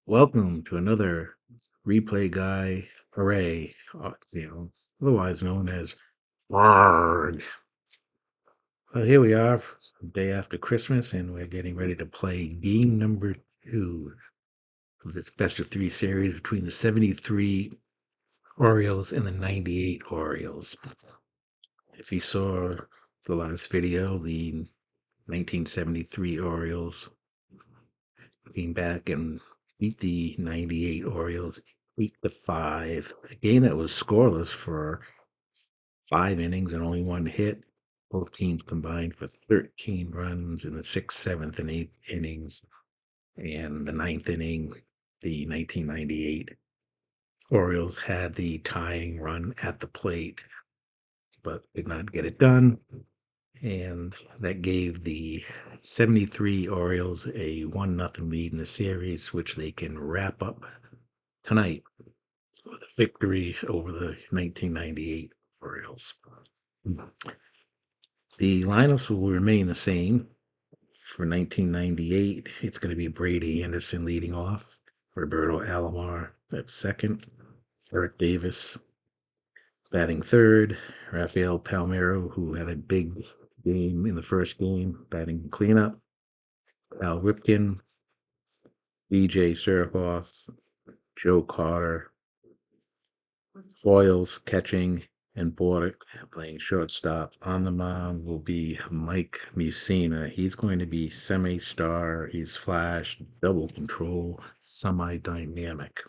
Welcome to another replay guy array, otherwise known as ARG. Well, here we are, day after Christmas, and we're getting ready to play game number 2 of this best of 3 series between the 73 Orioles and the 98 Orioles. If you saw the last video, the 1973 Orioles came back and beat the 98 Orioles 8-5. A game that was scoreless for 5 innings and only one hit. Both teams combined for 13 runs in the sixth, seventh, and eighth innings. And the ninth inning, the 1998 Orioles had the tying run at the plate, but did not get it done. And that gave the 73 Orioles a 1-0 lead in the series, which they can wrap up tonight with a victory over the 1998 Orioles. The lineups will remain the same. For 1998, it's going to be Brady Anderson leading off, Roberto Alomar at second, Eric Davis batting third, Rafael Palmeiro, who had a big game in the first game, batting cleanup, Al Ripken, DJ Serhoff, Joe Carter, Foyles catching, and Bordick playing shortstop. On the mound will be Mike Mussina. He's going to be semi-star. He's flash, double control, semi-dynamic.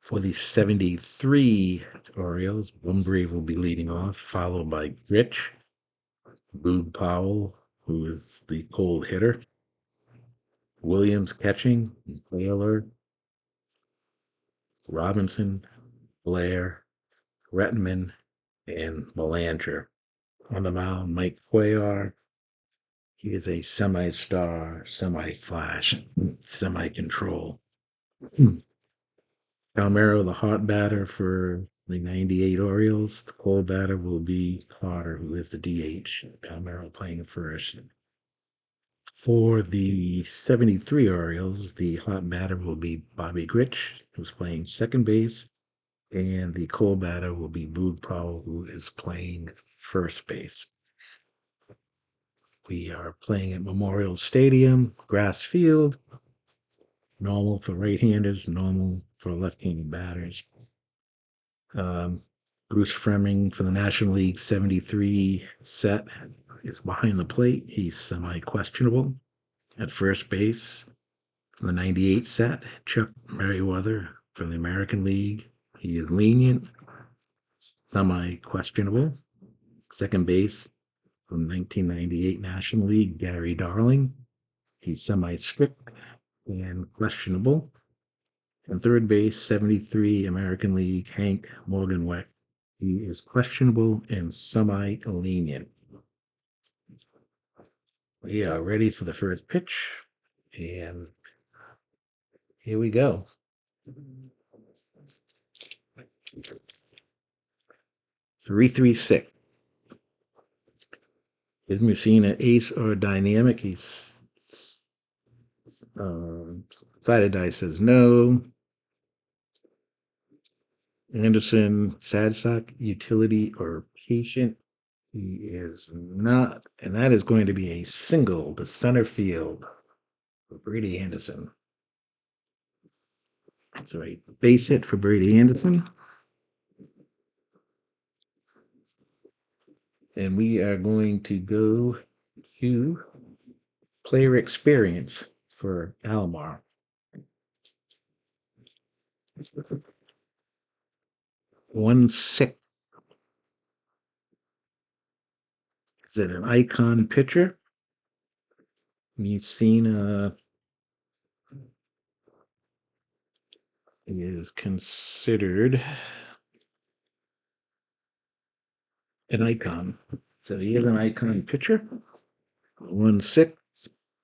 For the 73 Orioles, Bunbury will be leading off, followed by Gritch, Boog Powell, who is the cold hitter, Williams catching, Cuellar, Robinson, Blair, Rettenman, and Belanger. On the mound, Mike Cuellar. He is a semi-star, semi-flash, semi-control. Palmeiro, the hot batter for the 98 Orioles. The cold batter will be Carter, who is the DH. Palmeiro playing first. For the 73 Orioles, the hot batter will be Bobby Gritch, who's playing second base. And the cold batter will be Boog Powell, who is playing first base. We are playing at Memorial Stadium, grass field, normal for right-handers, normal for left-handed batters. Bruce Fleming for the National League 73 set is behind the plate. He's semi-questionable. At first base for the 98 set, Chuck Merriweather from the American League. He is lenient, semi-questionable. Second base from 1998 National League, Gary Darling. He's semi-strict and questionable. And third base, 73 American League, Hank Morganweck. He is questionable and semi-lenient. We are ready for the first pitch, and here we go. 3-3-6. Is Mussina ace or dynamic? He's Side Die says no. Anderson, Sadsock, utility or patient? He is not, and that is going to be a single to center field for Brady Anderson. So a base hit for Brady Anderson. And we are going to go to player experience for Alomar. 1-6. Is it an icon pitcher? Mussina is considered an icon. So he is an icon pitcher. 1-6.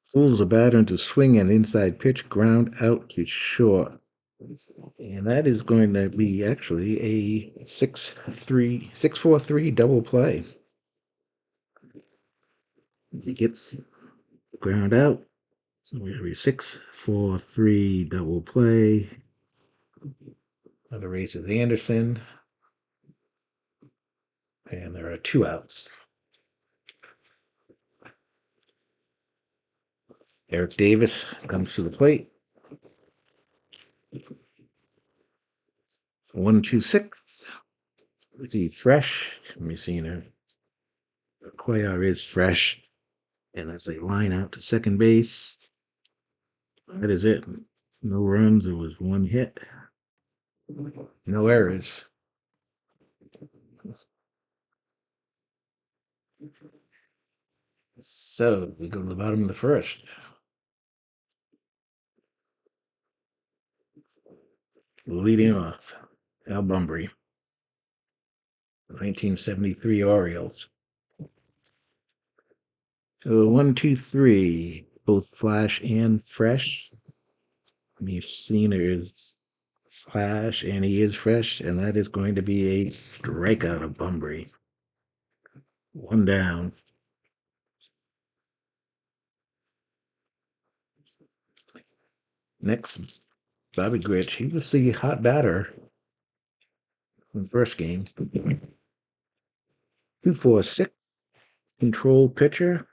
Fools the batter into swing and inside pitch, ground out to short. And that is going to be actually a 6-4-3 double play. He gets the ground out, So we have a 6-4-3 double play. That erases Anderson. And there are 2 outs. Eric Davis comes to the plate. 1-2-6. Is he fresh? Mussina. Cuellar is fresh. And that's a line out to second base. That is it. No runs. It was 1 hit. No errors. So we go to the bottom of the first. Leading off, Al Bumbry, 1973 Orioles. So 1-2-3, both flash and fresh. Mussina is flash and he is fresh, and that is going to be a strikeout of Bumbry. 1 down. Next, Bobby Grich. He was the hot batter in the first game. 2-4-6, control pitcher.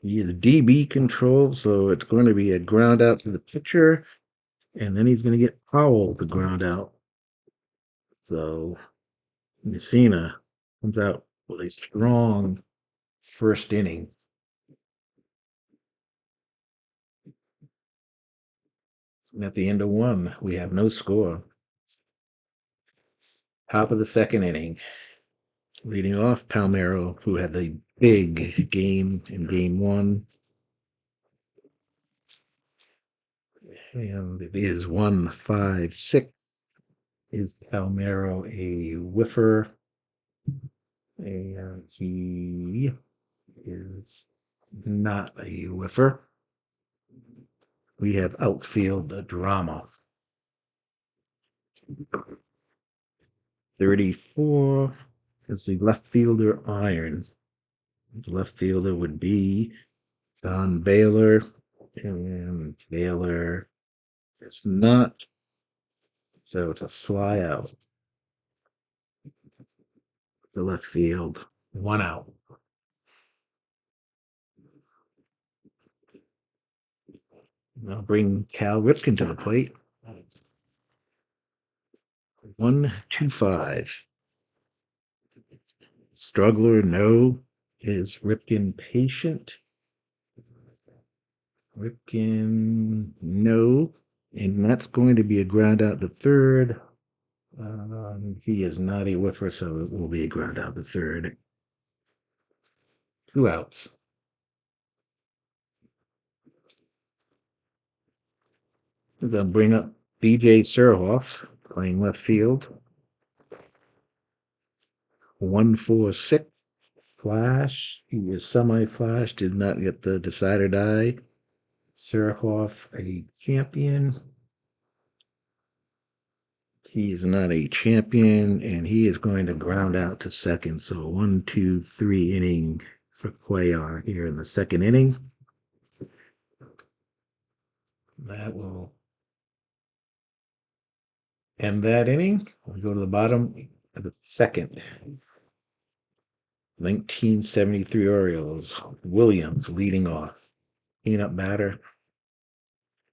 He's DB control, so it's going to be a ground out to the pitcher, and then he's going to get Powell to ground out. So Mussina comes out with a strong first inning. And at the end of 1, we have no score. Top of the second inning. Leading off, Palmeiro, who had a big game in game 1. And it is 1-5-6. Is Palmeiro a whiffer? And he is not a whiffer. We have outfield drama. 34 is the left fielder iron. The left fielder would be Don Baylor, and Baylor is not. So it's a fly out. The left field, 1 out. I'll bring Cal Ripken to the plate. 1-2-5. Struggler, no. Is Ripken patient? Ripken, no. And that's going to be a ground out to third. He is not a whiffer, so it will be a ground out to third. 2 outs. They'll bring up DJ Surhoff playing left field. 1-4-6. Flash. He is semi-flash. Did not get the decider die. Surhoff, a champion. He is not a champion, and he is going to ground out to second. So 1-2-3 inning for Cuellar here in the second inning. That will end that inning. We go to the bottom of the second. 1973 Orioles. Williams leading off. Peanut batter.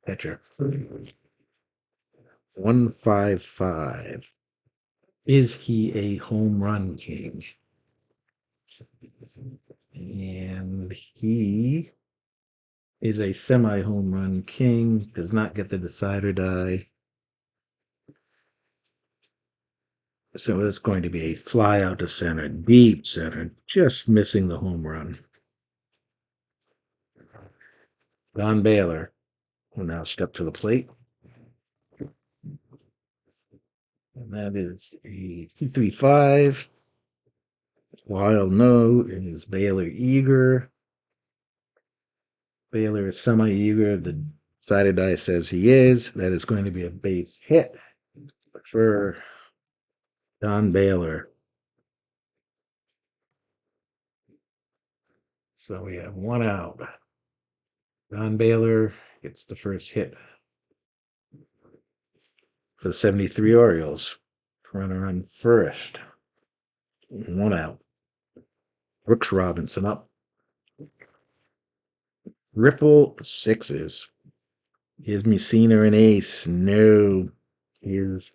Pitcher. 1-5-5. Is he a home run king? And he is a semi-home run king. Does not get the decider die. So it's going to be a fly out to center, deep center, just missing the home run. Don Baylor will now step to the plate. And that is a 2-3-5. Wild no is Baylor eager. Baylor is semi-eager. The decider die says he is. That is going to be a base hit for Don Baylor. So we have 1 out. Don Baylor gets the first hit for the 73 Orioles. Runner on first. 1 out. Brooks Robinson up. Ripple sixes. Is Mussina an ace? No. Is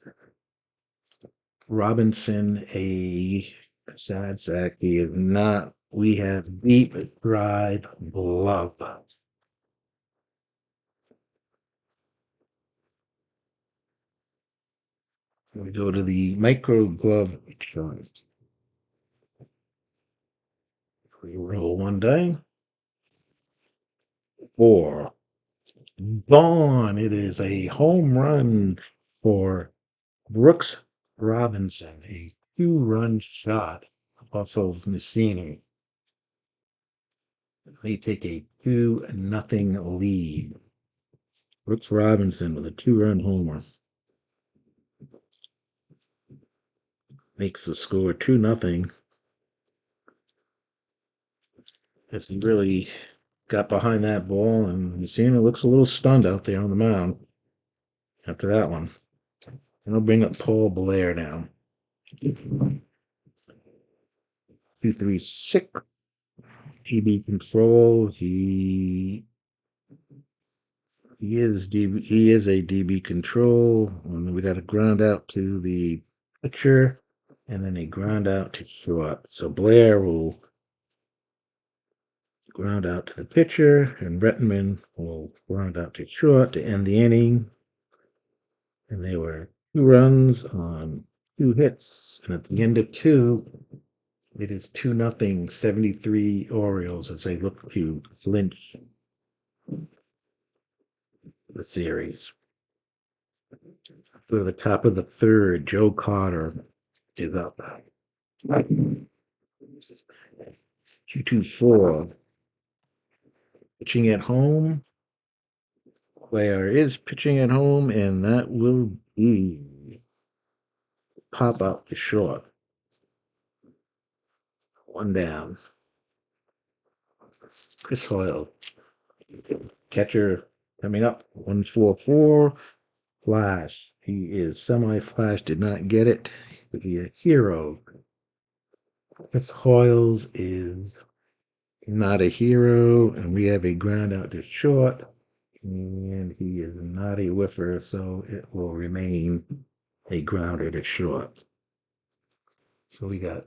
Robinson a sad sack? He is not. We have deep drive glove. We go to the micro glove chart. We roll one die. 4. Gone. It is a home run for Brooks Robinson, a 2-run shot off of Mussina. They take a 2-0 lead. Brooks Robinson with a 2-run homer makes the score 2-0. As he really got behind that ball, and Mussina looks a little stunned out there on the mound after that one. And I'll bring up Paul Blair now. 236. DB control. He is a DB control. And we got a ground out to the pitcher, and then a ground out to short. So Blair will ground out to the pitcher, and Rettenman will ground out to short to end the inning. And they were 2 runs on 2 hits, and at the end of 2, it is 2-0 73 Orioles as they look to clinch the series. Go to the top of the third. Joe Carter is up. 2-2-4. Pitching at home. Cuellar is pitching at home, and that will be pop out to short. 1 down. Chris Hoyle. Catcher coming up. 1-4-4. Flash. He is semi-flash. Did not get it. Would be a hero. Chris Hoyles is not a hero, and we have a ground out to short, and he is not a whiffer, so it will remain a grounder to short. So we got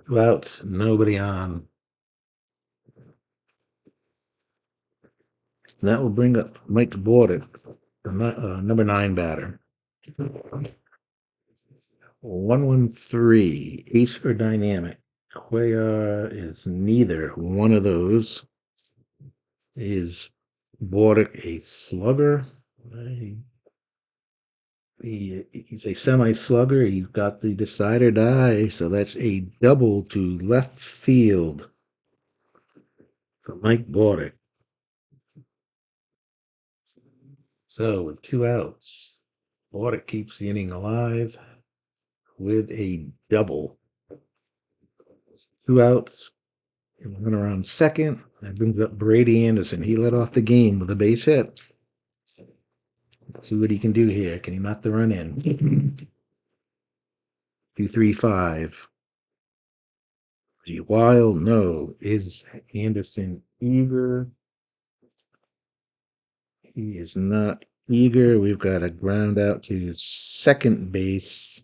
2 outs, nobody on. And that will bring up Mike Cuellar, the number 9 batter. 1-1-3, ace or dynamic. Cuellar is neither one of those. Is Bordick a slugger? He's a semi-slugger. He's got the decide or die, so that's a double to left field for Mike Bordick. So with 2 outs, Bordick keeps the inning alive with a double. 2 outs, run around second. That brings up Brady Anderson. He led off the game with a base hit. Let's see what he can do here. Can he knock the run in? 2-3-5. Is he wild? No. Is Anderson eager? He is not eager. We've got a ground out to second base.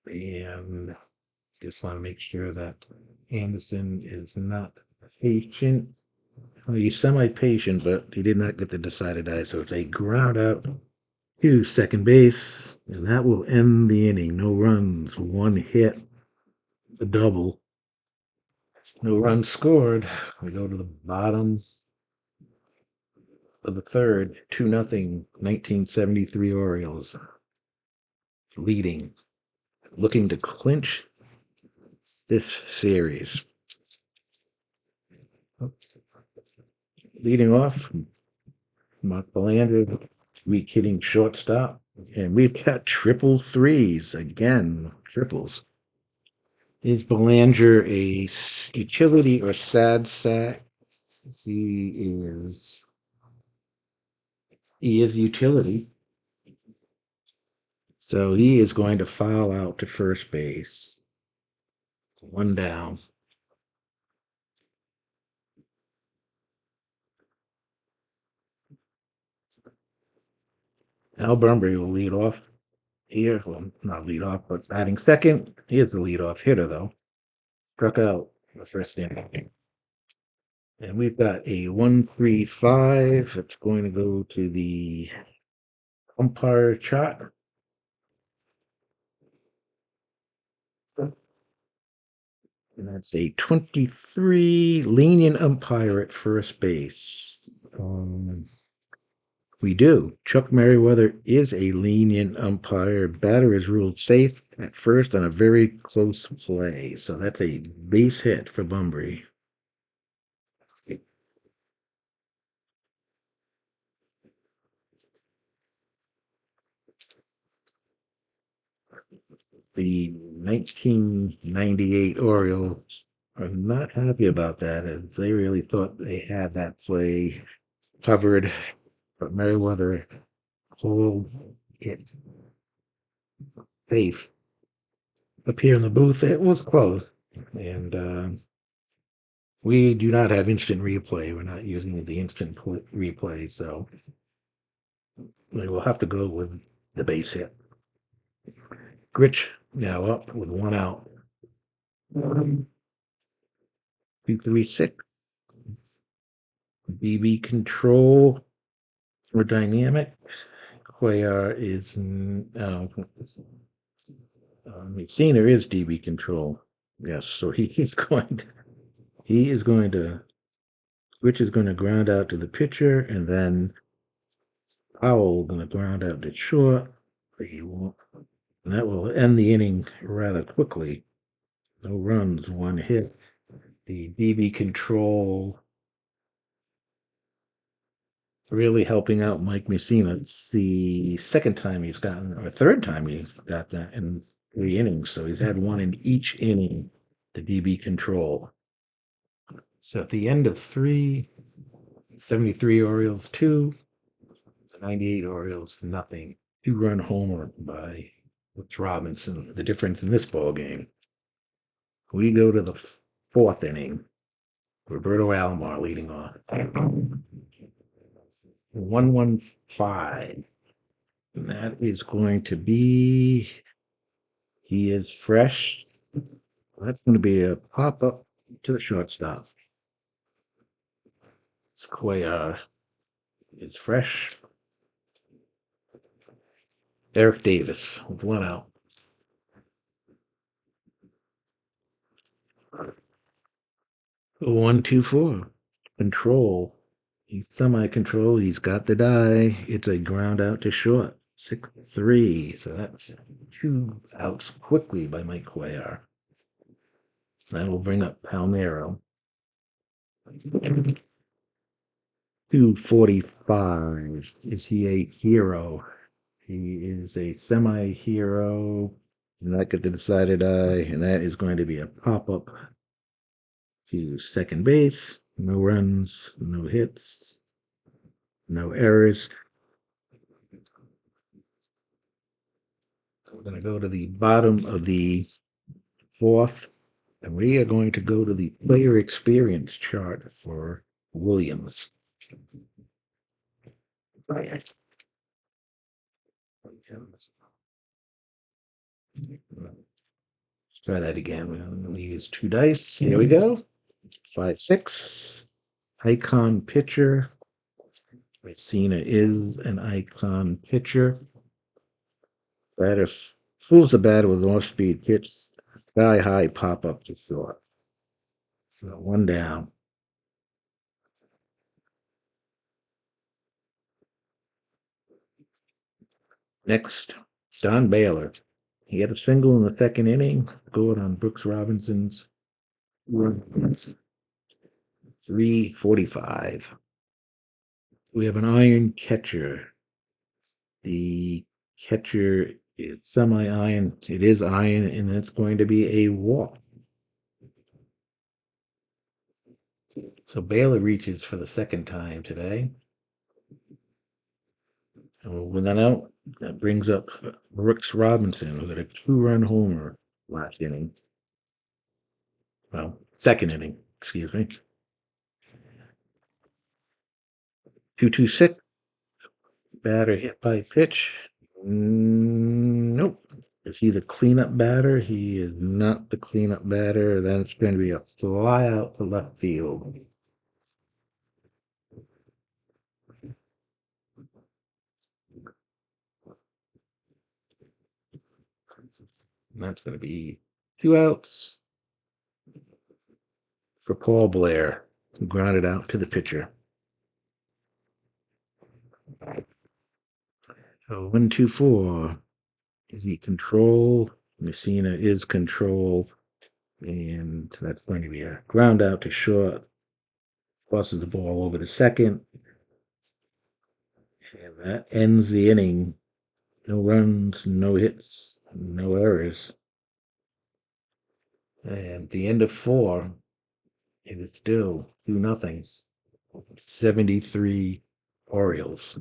And just want to make sure that Anderson is not patient. Well, he's semi-patient, but he did not get the decided die. So it's a ground out to second base, and that will end the inning. No runs, 1 hit, a double. No runs scored. We go to the bottom of the third, 2-0, 1973 Orioles leading, looking to clinch this series. Leading off, Mark Belander, weak hitting shortstop, and we've got triple threes again, triples. Is Belanger a utility or sad sack? He is utility. So he is going to foul out to first base. One down. Al Bunbury will lead off here. Well, not lead off, but batting second. He is the leadoff hitter, though. Struck out the first inning. And we've got a 1-3-5. It's going to go to the umpire chart. And that's a 23 lenient umpire at first base. We do. Chuck Merriweather is a lenient umpire. Batter is ruled safe at first on a very close play. So that's a base hit for Bunbury. The 1998 Orioles are not happy about that, as they really thought they had that play covered, but Merriweather called it safe. Up here in the booth, it was close, and we do not have instant replay. We're not using the instant replay, so we will have to go with the base hit. Gritch now up with one out. 2-3-6. BB control or dynamic. Cuellar is Mussina is DB control. Yes, so he is going to Which is going to ground out to the pitcher, and then Powell going to ground out to short. And that will end the inning rather quickly. No runs, one hit. The DB control really helping out Mike Mussina. It's the second time he's gotten, or third time he's got that in 3 innings. So he's had one in each inning, the DB control. So at the end of 73 Orioles 2, 98 Orioles nothing. 2-run homer by Woods Robinson. The difference in this ball game. We go to the fourth inning. Roberto Alomar leading off. 1-1-5. And that is going to be. He is fresh. That's going to be a pop up to the shortstop. Cuellar is fresh. Eric Davis with one out. 1-2-4. Control. He's semi-control. He's got the die. It's a ground out to short. 6-3. So that's 2 outs quickly by Mike Cuellar. That will bring up Palmeiro. 245. Is he a hero? He is a semi-hero. Not get the decided eye, and that is going to be a pop-up to second base. No runs, no hits, no errors. We're going to go to the bottom of the fourth, and we are going to go to the player experience chart for Williams. Let's try that again. We're going to use 2 dice. Here we go. 5-6. Icon pitcher. Mussina is an icon pitcher. Batter fools the batter with an off-speed pitch. Sky high pop up to short. So 1 down. Next, Don Baylor. He had a single in the second inning, scored on Brooks Robinson's run. 3:45. We have an iron catcher. The catcher is semi-iron. It is iron, and it's going to be a walk. So Baylor reaches for the second time today. And with that out, that brings up Brooks Robinson, who had a 2-run homer last inning. Well, second inning, excuse me. 2-2-6. Batter hit by pitch. Nope. Is he the cleanup batter? He is not the cleanup batter. Then it's going to be a fly out to left field. And that's going to be 2 outs for Paul Blair, who grounded out to the pitcher. So 1-2-4. Is he control? Mussina is control. And that's going to be a ground out to short. Crosses the ball over to second. And that ends the inning. No runs, no hits, no errors. And the end of 4, it is still 2-0. 73 Orioles.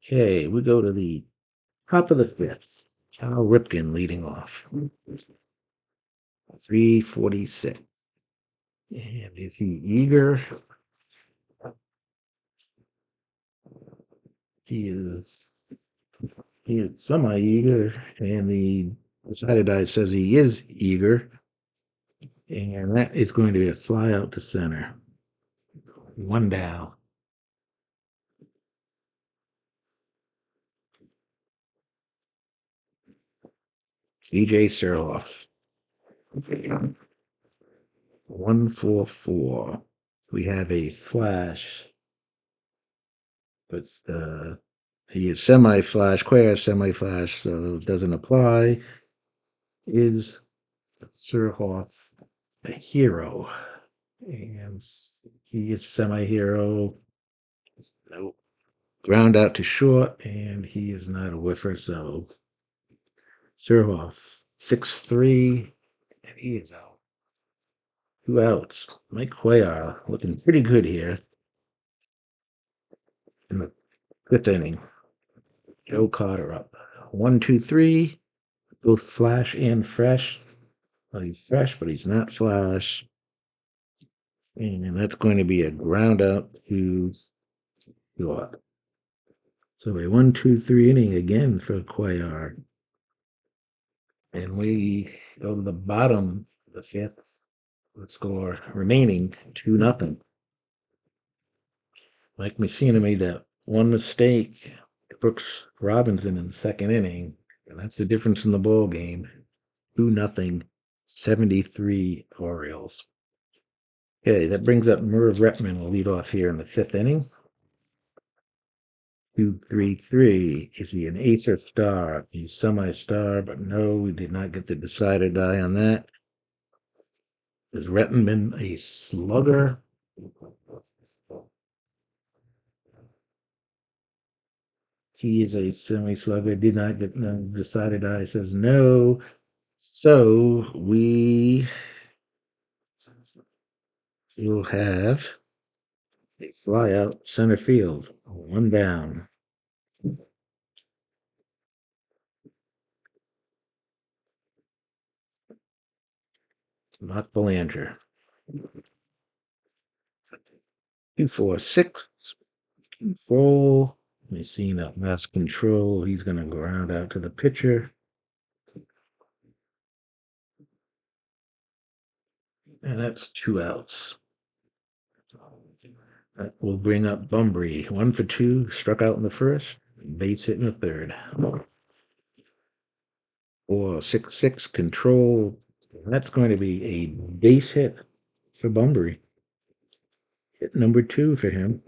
Okay, we go to the top of the 5th. Cal Ripken leading off. 346. And is he eager? He is semi-eager, and the decided eye says he is eager. And that is going to be a fly out to center. 1 down. DJ Surloff. 144. We have a flash, but he is semi-flash, Cuellar semi-flash, so it doesn't apply. Is Surhoff a hero? And he is semi-hero. Nope. Ground out to short, and he is not a whiffer, so Surhoff 6-3, and he is out. 2 outs. Mike Cuellar looking pretty good here in the 5th inning. Joe Carter up. 1-2-3. Both flash and fresh. Well, he's fresh, but he's not flash. And that's going to be a ground out to York. So a 1-2-3 inning again for Cuellar. And we go to the bottom of the 5th. The score remaining 2-0. Mike Mussina made that one mistake. Brooks Robinson in the 2nd inning. And that's the difference in the ball game. 2-0. 73 Orioles. Okay, that brings up Merv Retman will lead off here in the 5th inning. 2-3-3. Is he an ace or star? He's semi-star, but no, we did not get the decider die on that. Is Retman a slugger? He is a semi-slugger. Did not get the decider die. Says no. So we will have a fly out center field. 1 down. Mark Belanger. 2-4-6. Control. We see that mass control. He's going to ground out to the pitcher. And that's 2 outs. That will bring up Bumbry. 1 for 2. Struck out in the 1st. Base hit in the 3rd. 4-6-6 control. That's going to be a base hit for Bumbry. Hit number 2 for him.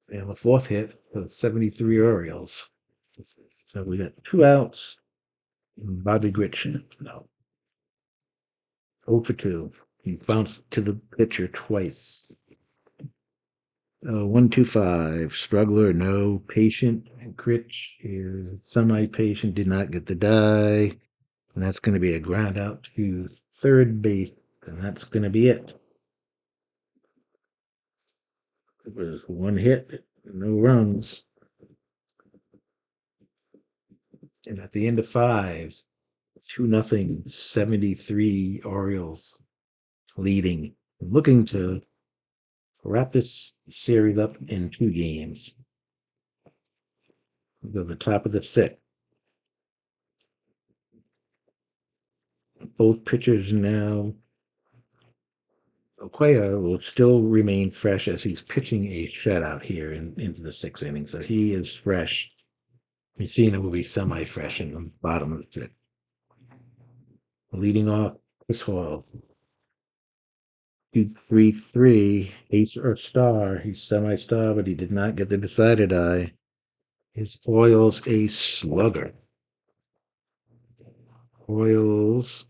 And the 4th hit for the 73 Orioles. So we got 2 outs. Bobby Grich. No. 0 for 2. He bounced to the pitcher twice. 125. Struggler, no. Patient, Critch is semi-patient, did not get the die. And that's going to be a ground out to third base. And that's going to be it. It was one hit, no runs. And at the end of five, 2-0, 73 Orioles leading, looking to wrap this series up in 2 games. We'll go to the top of the sixth. Both pitchers now. Cuellar will still remain fresh as he's pitching a shutout here into the 6th inning, so he is fresh. Mussina will be semi-fresh in the bottom of the 5th. Leading off, Chris Hall. 2-3-3, ace or star. He's semi-star, but he did not get the decided eye. His Orioles a slugger. Orioles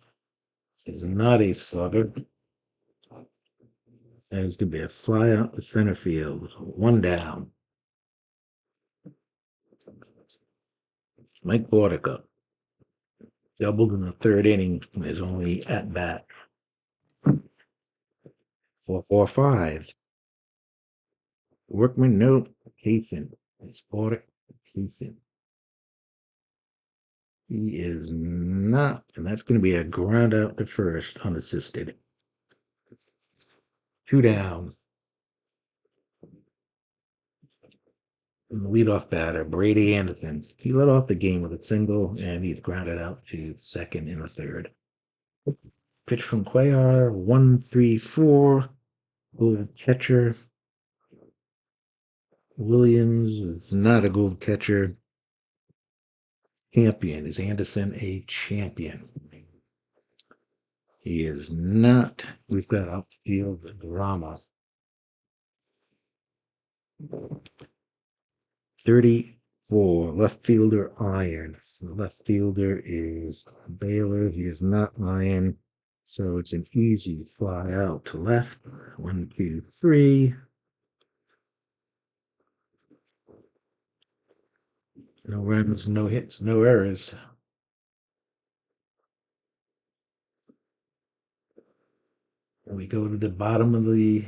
is not a slugger. And it's going to be a fly out to center field. 1 down. Mike Cuellar doubled in the 3rd inning. Is only at bat. 4-4-5. Workman, no. Cason. Cuellar, Cason. He is not, and that's going to be a ground out to first unassisted. 2 down. And the leadoff batter, Brady Anderson. He led off the game with a single, and he's grounded out to second in the 3rd. Pitch from Cuellar, 1-3-4. Gold catcher. Williams is not a gold catcher. Champion. Is Anderson a champion? He is not. We've got outfield drama. 34, left fielder Iron. The left fielder is Baylor. He is not Iron. So it's an easy fly out to left. 1, 2, 3. No runs, no hits, no errors. And we go to the bottom of the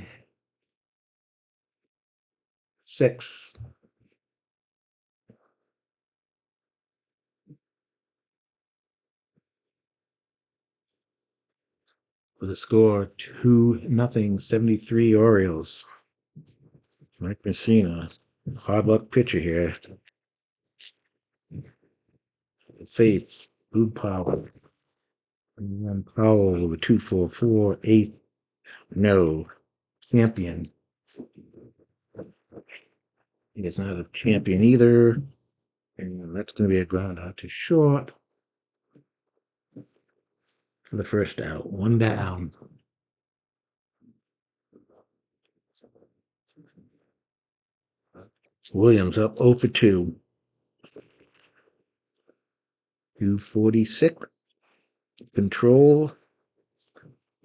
6th. With a score 2-0, 73 Orioles. Mike Mussina, hard luck pitcher here. Fates, Boog Powell. And then Powell with 2-4-4, 8th, no. Champion. He is not a champion either. And that's going to be a ground out to short for the first out. 1 down. Williams up 0 for 2. 246. Control.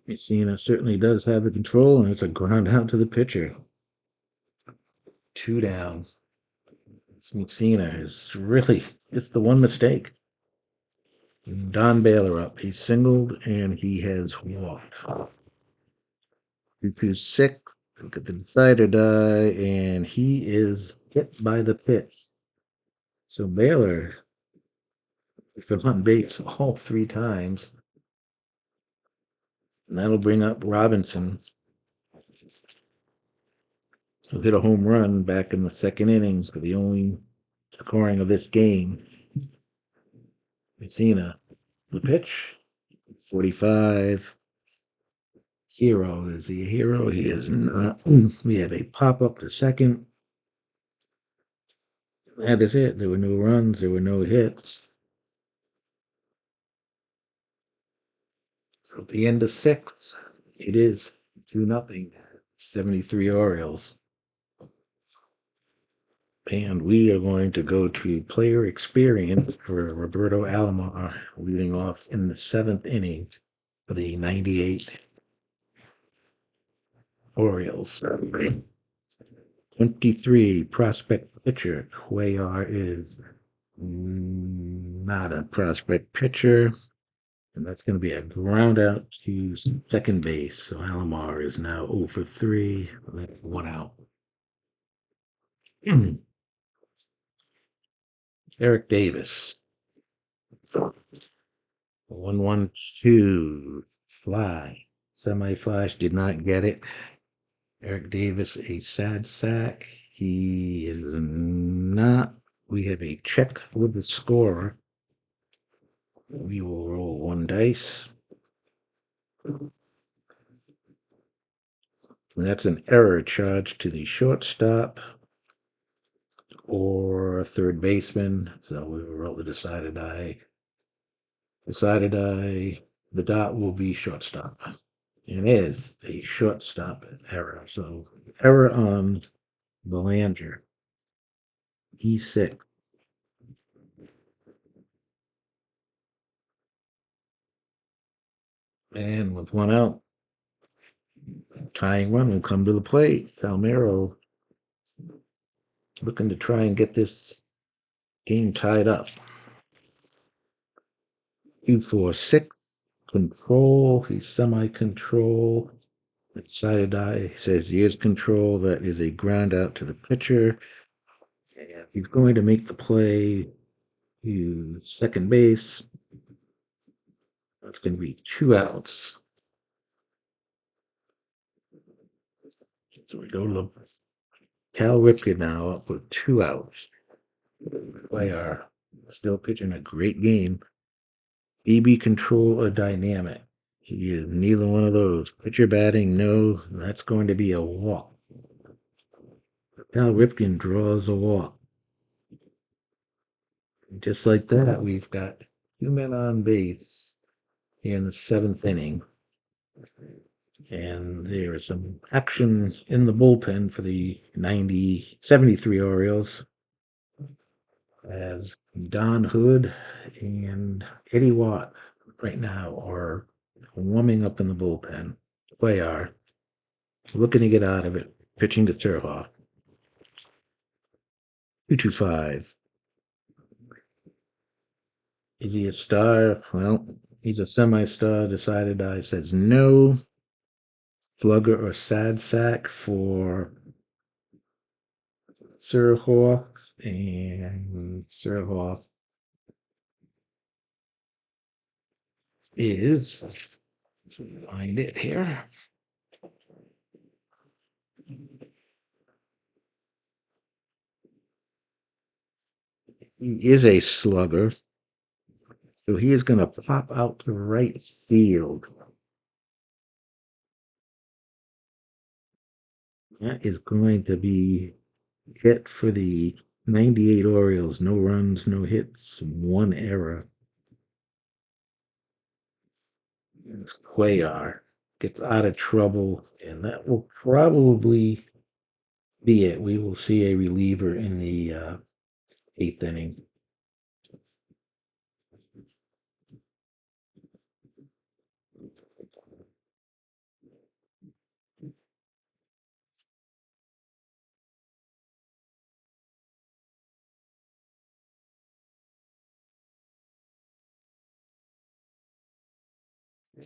Mussina certainly does have the control, and it's a ground out to the pitcher. 2 down. It's Mussina is really just the one mistake. Don Baylor up. He's singled and he has walked. 2-2-6. Look at the decider die, and he is hit by the pitch. So Baylor has been on base all 3 times. And that'll bring up Robinson, who hit a home run back in the 2nd innings for the only scoring of this game. Mussina, the pitch, 45. Hero. Is he a hero? He is not. We have a pop-up to second. That is it. There were no runs. There were no hits. So at the end of 6, it is 2-0, 73 Orioles. And we are going to go to player experience for Roberto Alomar, leading off in the 7th inning for the 98 Orioles. 23, prospect pitcher. Cuellar is not a prospect pitcher. And that's going to be a ground out to second base. So Alomar is now 0 for 3, 1 out. Eric Davis. 1-1-2. Fly. Semi flash did not get it. Eric Davis, a sad sack. He is not. We have a check with the scorer. We will roll 1 dice. That's an error charge to the shortstop or third baseman. So we will roll the decided die. Decided die. The dot will be shortstop. It is a shortstop error. So error on Belanger. E6. And with 1 out, tying run will come to the plate. Palmero looking to try and get this game tied up. 2-4-6. Control. He's semi-control. Decided die. He says he is control. That is a ground out to the pitcher. And he's going to make the play to second base. That's going to be 2 outs. So we go to the Cal Ripken now up with 2 outs. Cuellar still pitching a great game. BB control or dynamic. He is neither one of those. Pitcher batting, no. That's going to be a walk. Cal Ripken draws a walk. Just like that, we've got 2 men on base here in the 7th inning. And there is some action in the bullpen for the 73 Orioles as Don Hood and Eddie Watt right now are warming up in the bullpen. They are looking to get out of it, pitching to Turhoff. 2-2-5. Is he a star? Well, he's a semi-star. Decided I says no. Slugger or sad sack for Surhoff, and Surhoff is, find it here. He is a slugger, so he is going to pop out to right field. That is going to be hit for the 98 Orioles. No runs, no hits, 1 error. It's Cuellar gets out of trouble, and that will probably be it. We will see a reliever in the 8th inning.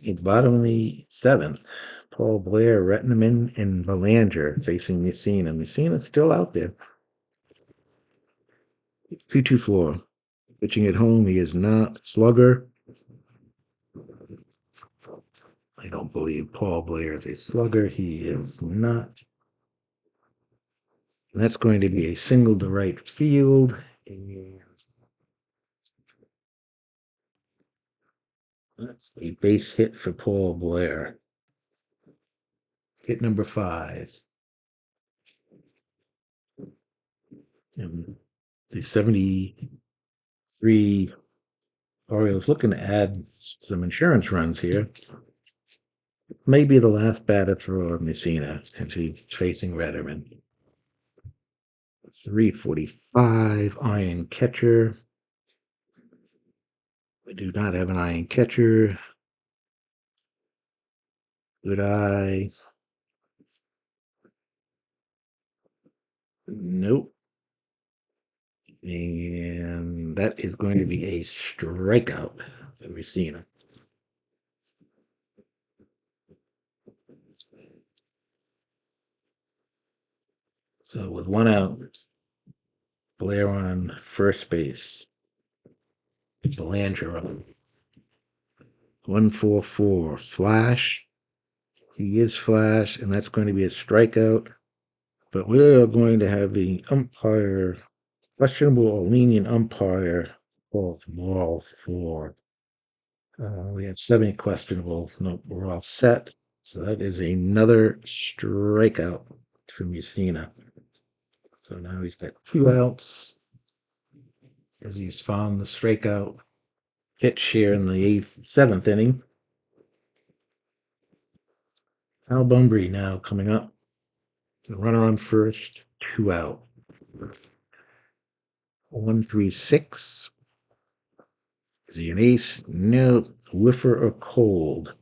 It's bottom of the 7th. Paul Blair, Rettenman, and Belanger facing Mussina. Mussina's still out there. 2-2-4. Pitching at home, he is not. Slugger. I don't believe Paul Blair is a slugger. He is not. And that's going to be a single to right field. And that's a base hit for Paul Blair. Hit number 5. And the 73 Orioles looking to add some insurance runs here. Maybe the last batter for Mussina since he's facing Retterman. 345 iron catcher. We do not have an iron catcher. Good eye. Nope. And that is going to be a strikeout for Mussina. So with one out, Blair on first base. Belanger up. 144. Flash. He is Flash, and that's going to be a strikeout. But we're going to have the umpire, questionable or lenient umpire, call tomorrow for. We have 7 questionable. No, we're all set. So that is another strikeout for Mussina. So now he's got 2 outs as he's found the strikeout pitch here in the 7th inning. Al Bunbury now coming up. The runner on first, 2 out. 1-3-6. Is he an ace? No. Whiffer or cold?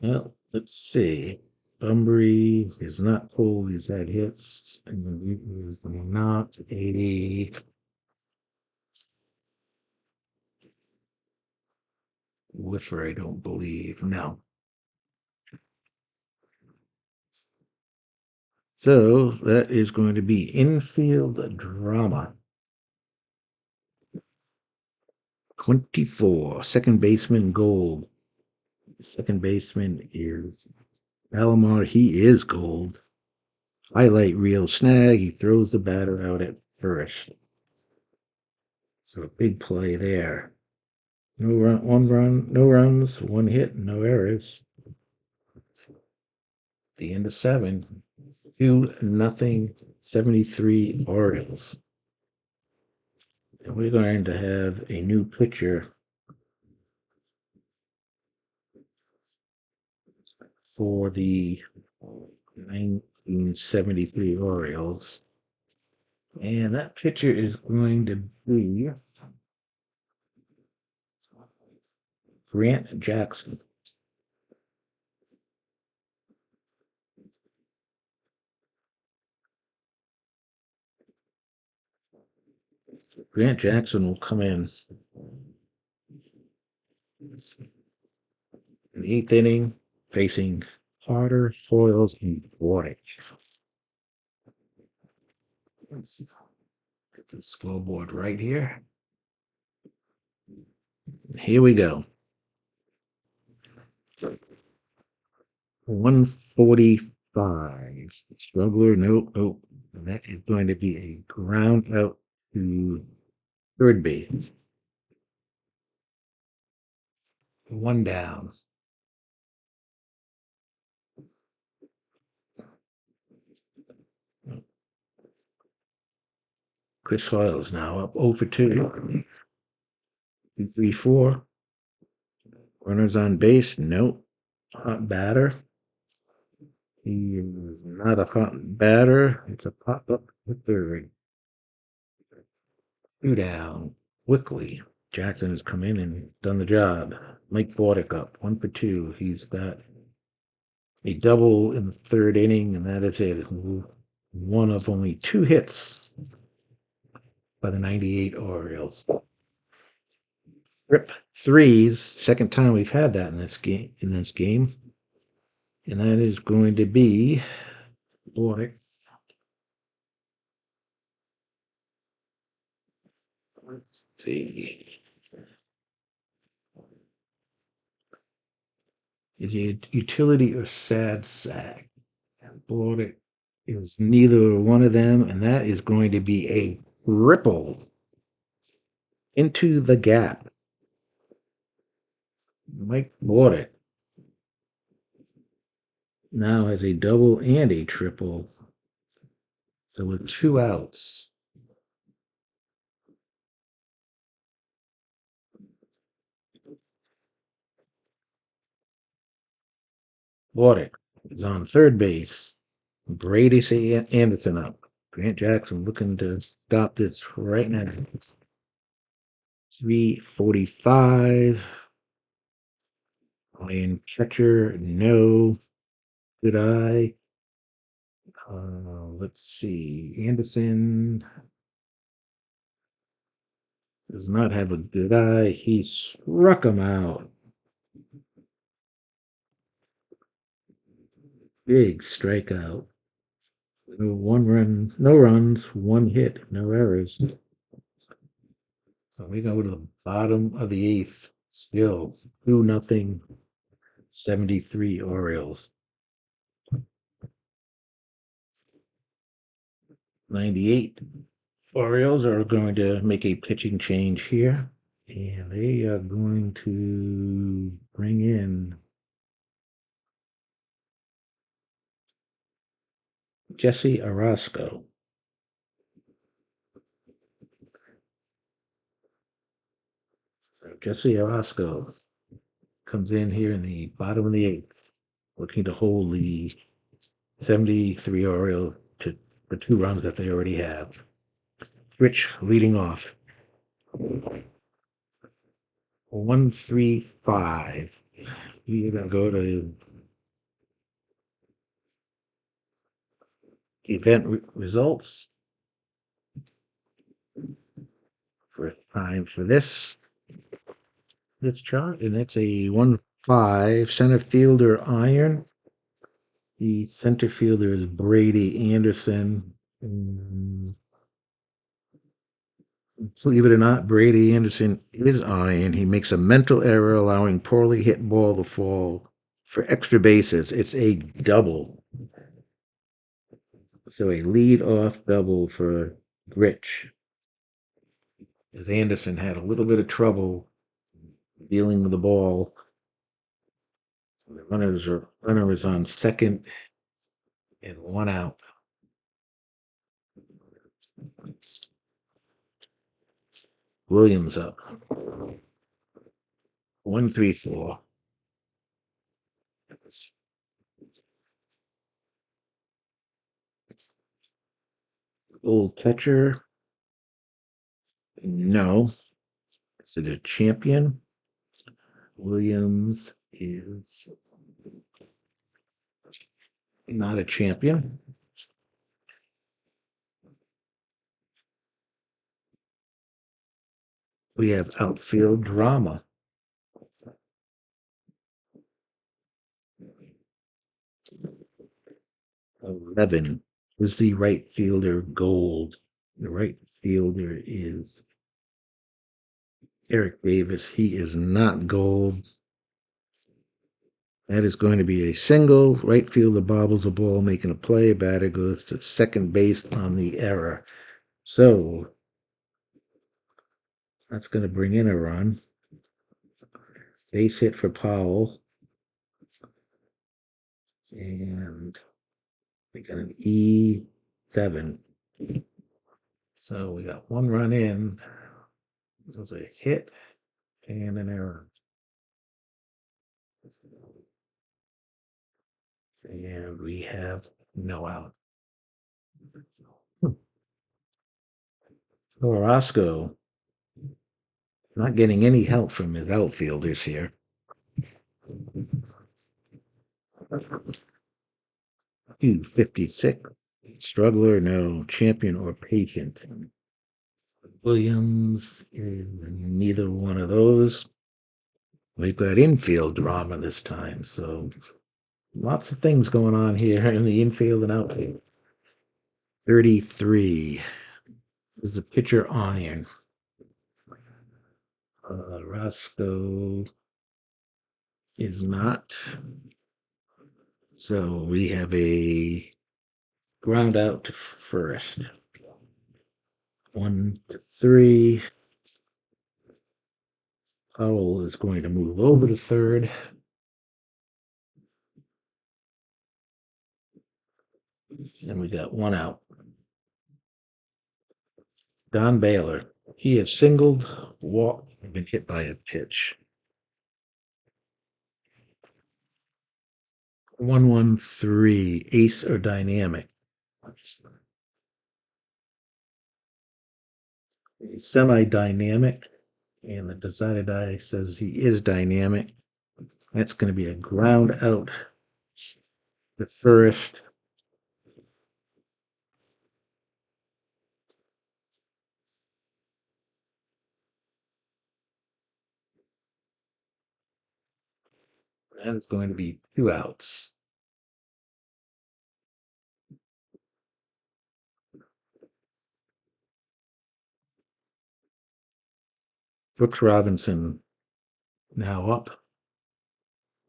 Well, let's see. Bunbury is not cold. He's had hits. And he's not a whiffer, I don't believe. No. So that is going to be infield drama. 24. Second baseman gold. Second baseman is Alomar. He is gold. Highlight reel snag. He throws the batter out at first. So a big play there. No run, no runs, 1 hit, no errors. The end of 7. 2-0, 73 Orioles. And we're going to have a new pitcher for the 1973 Orioles. And that pitcher is going to be Grant Jackson. Grant Jackson will come in the 8th inning facing Carter, Foils, and Boyd. Let's get the scoreboard right here. Here we go. 145. Struggler, nope. That is going to be a ground out to third base. 1 down. Chris Hoyle's now up 0 for 2. 2, 3, 4. Runners on base, nope. Hot batter. He is not a hot batter. It's a pop up to third. 2 down. Quickly. Jackson has come in and done the job. Mike Cuellar up 1 for 2. He's got a double in the 3rd inning, and that is it. One of only 2 hits by the 98 Orioles. Rip threes. Second time we've had that in this game. And that is going to be boy. Let's see. Is he a utility or sad sack? Boy, it was neither one of them, and that is going to be a ripple into the gap. Mike Bordick now has a double and a triple. So with 2 outs. Bordick is on third base. Brady Anderson up. Grant Jackson looking to stop this right now. 3:45. Playing catcher, no. Good eye. Let's see. Anderson does not have a good eye. He struck him out. Big strikeout. One run, no runs, one hit, no errors. So we go to the bottom of the eighth. Still 2-0, 73 Orioles. 98 Orioles are going to make a pitching change here. And they are going to bring in Jesse Orosco. So Jesse Orosco comes in here in the bottom of the eighth, looking to hold the 73 Orioles to the 2 runs that they already have. Rich leading off. 1-3-5. We're going to go to event results for time for this chart, and it's a 1-5 center fielder iron. The center fielder is Brady Anderson. Believe it or not, Brady Anderson is iron. He makes a mental error, allowing poorly hit ball to fall for extra bases. It's a double. So a lead-off double for Rich, as Anderson had a little bit of trouble dealing with the ball. The runner is on second and 1 out. Williams up. 1-3-4. Old catcher. No. Is it a champion? Williams is not a champion. We have outfield drama. 11 is the right fielder gold. The right fielder is Eric Davis. He is not gold. That is going to be a single. Right fielder bobbles the ball, making a play. Batter goes to second base on the error. So that's going to bring in a run. Base hit for Powell. And we got an E7. So we got 1 run in. It was a hit and an error. And we have no out. Orozco not getting any help from his outfielders here. 256. Struggler, no. Champion or patient. Williams is neither one of those. We've got infield drama this time, so lots of things going on here in the infield and outfield. 33 is the pitcher iron. Roscoe is not. So we have a ground out to first. 1-3. Powell is going to move over to third. And we got 1 out. Don Baylor. He has singled, walked, and been hit by a pitch. 1-1-3. Ace or dynamic. He's semi-dynamic, and the decided die says he is dynamic. That's going to be a ground out to first. And it's going to be 2 outs. Brooks Robinson now up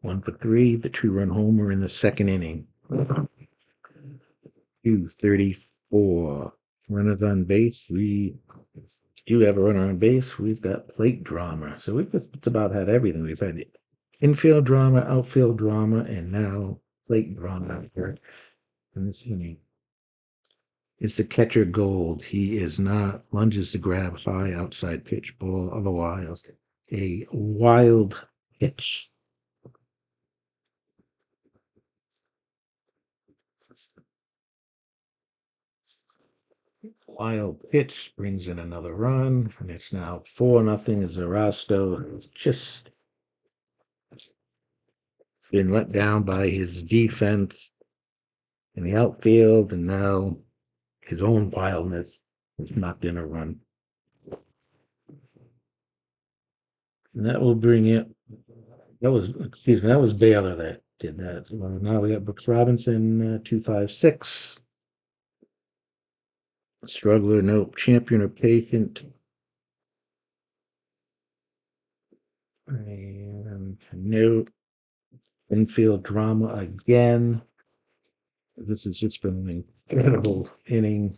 1 for 3, the 2-run homer in the second inning. 234. Runners on base. We do have a runner on base. We've got plate drama. So we've just about had everything. We've had infield drama, outfield drama, and now plate drama here in this inning. It's the catcher Gold. He is not lunges to grab high outside pitch ball. Otherwise, a wild pitch. Wild pitch brings in another run, and it's now 4-0 as Erasto has just been let down by his defense in the outfield, and now his own wildness has knocked in a run. And that will bring it. That was Baylor that did that. Well, now we got Brooks Robinson, 256. Struggler, nope. Champion or patient. And no infield drama again. This has just been an incredible inning.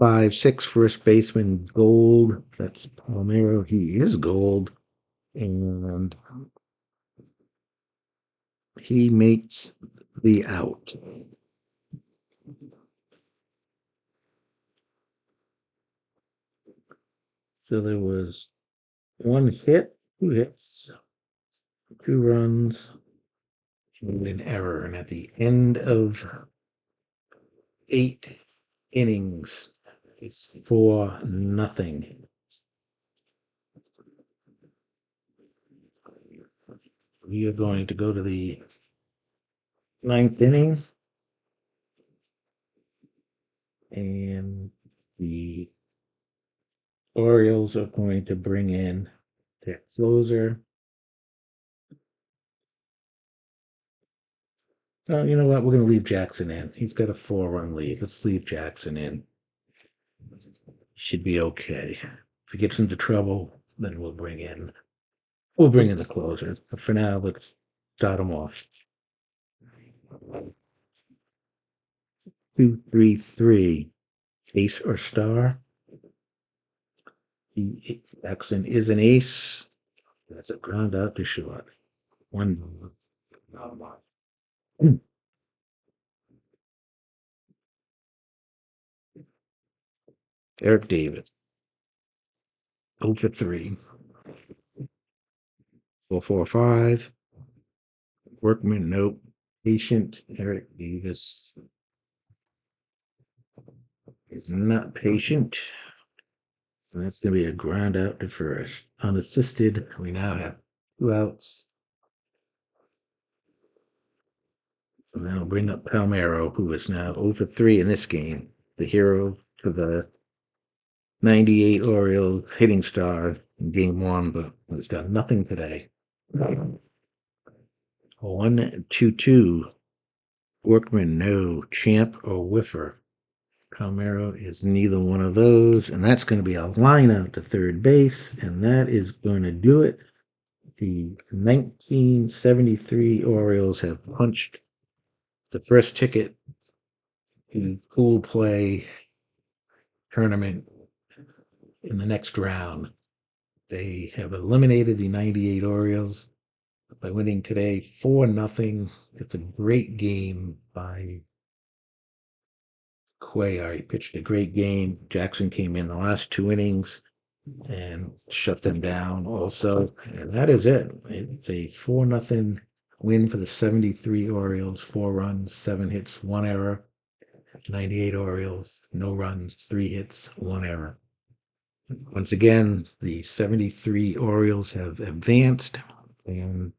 5-6 first baseman Gold. That's Palmero. He is Gold. And he makes the out. So there was 1 hit, 2 hits, 2 runs, and an error. And at the end of 8 innings, it's 4-0. We are going to go to the 9th inning, and the Orioles are going to bring in their closer. Oh, you know what? We're going to leave Jackson in. He's got a 4-run lead. Let's leave Jackson in. Should be okay. If he gets into trouble, then we'll bring in the closer. But for now, let's start him off. 2-3-3. Ace or star. Jackson is an ace. That's a ground out to short. 1. Eric Davis. 0 for 3. 4-4-5. Workman, nope. Patient. Eric Davis is not patient. And that's going to be a ground out to first. Unassisted. We now have 2 outs. So now I'll bring up Palmero, who is now 0 for 3 in this game. The hero for the 98 Orioles hitting star in game 1, but has done nothing today. 1-2-2. Workman, no. Champ or whiffer. Palmero is neither one of those, and that's going to be a line out to third base, and that is going to do it. The 1973 Orioles have punched the first ticket to the pool play tournament in the next round. They have eliminated the 98 Orioles by winning today 4-0. It's a great game by Cuellar. He pitched a great game. Jackson came in the last 2 innings and shut them down also. And that is it. It's a 4-0 win for the 73 Orioles. 4 runs, 7 hits, 1 error. 98 Orioles, no runs, 3 hits, 1 error. Once again, the 73 Orioles have advanced, and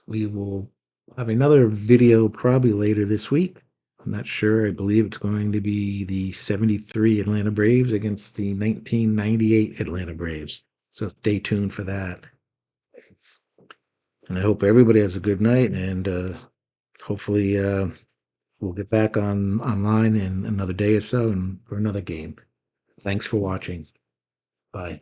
we will have another video probably later this week. I'm not sure. I believe it's going to be the 73 Atlanta Braves against the 1998 Atlanta Braves. So stay tuned for that. And I hope everybody has a good night, and hopefully we'll get back on online in another day or so and for another game. Thanks for watching. Bye.